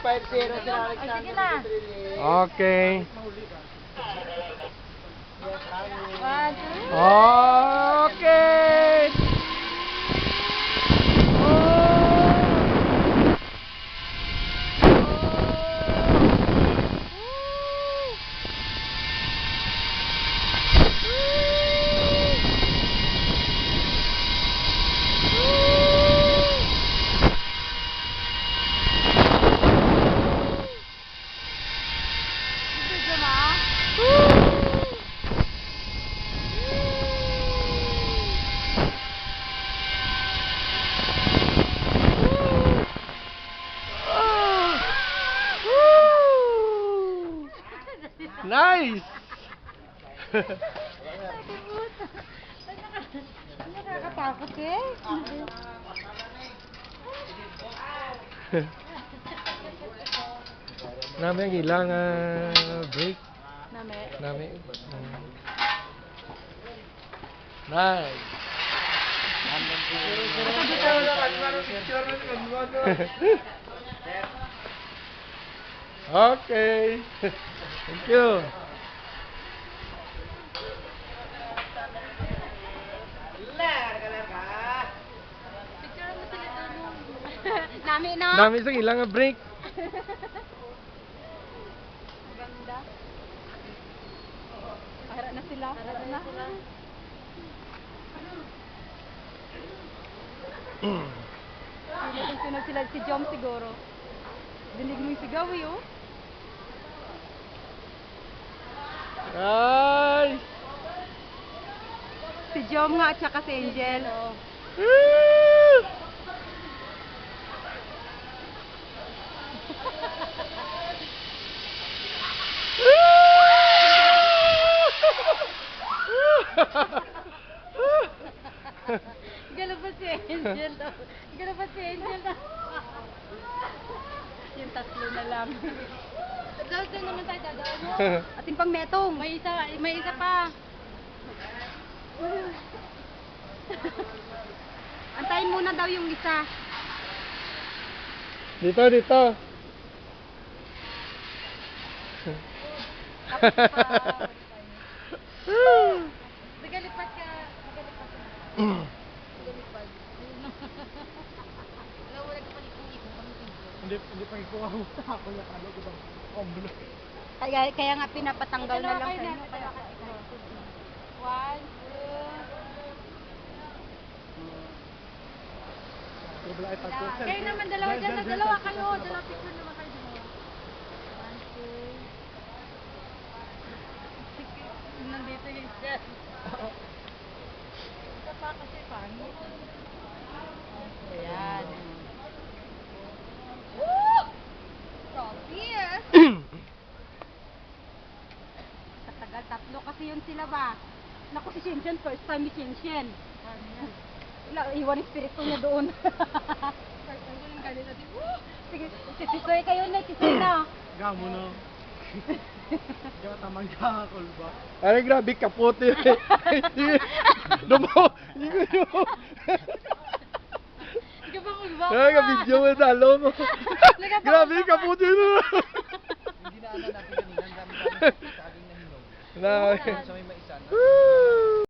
5-0 si Alex. Sige na. Okay. One, two. Okay. Nice! Nakakatakot eh. Nami ang ilang break. Nami. Nami. Nice. Okay. Thank you. Picture mo sila doon. Nami na. Nami isang ilang break. Ganda. Harap na sila. Harap na sila. Sunod sila si Jom siguro. Dinig mo yung sigaw eh oh. Nice. Si Jom nga at saka si Angel. Woo! Galapat si Angel daw. Galapat si Angel daw. Yung tatlo na lang. Doon naman tayo dadaan mo. Ating pang metong. May isa pa. Antayin muna daw yung isa. Dito, dito. Nagalipat ka. Nagalipat ka. Nagalipat. Wala ka palikong-ikong Hindi pa ikaw ako. Ako yung ano ko bang omblo. Kaya nga pinapatanggal na lang sa inyo. One, two. Kayo naman dalawa dyan. Dalawa kayo. Dalawa picture naman kayo dalawa. One, two. Nandito yung dyan. Ito pa kasi pangit. Ayan. Woo! Grabe eh. Katagal, tatlo kasi yun sila ba? Naku si Shinshen, first time ni Shinshen. Wala, iwan yung spirito niya doon. First time ko yung ganito. Sige, sisisoy kayo na, sisisoy na. Gamo no. Diba tamang kakakol ba? Ay, grabe, kapote. Dumo. Ikaw ba kung ba? Ay, ka-video mo, dalo mo. Grabe, kapote na. Hindi na natin kanina. Ang dami-dami saging na hinog. Na, Sa may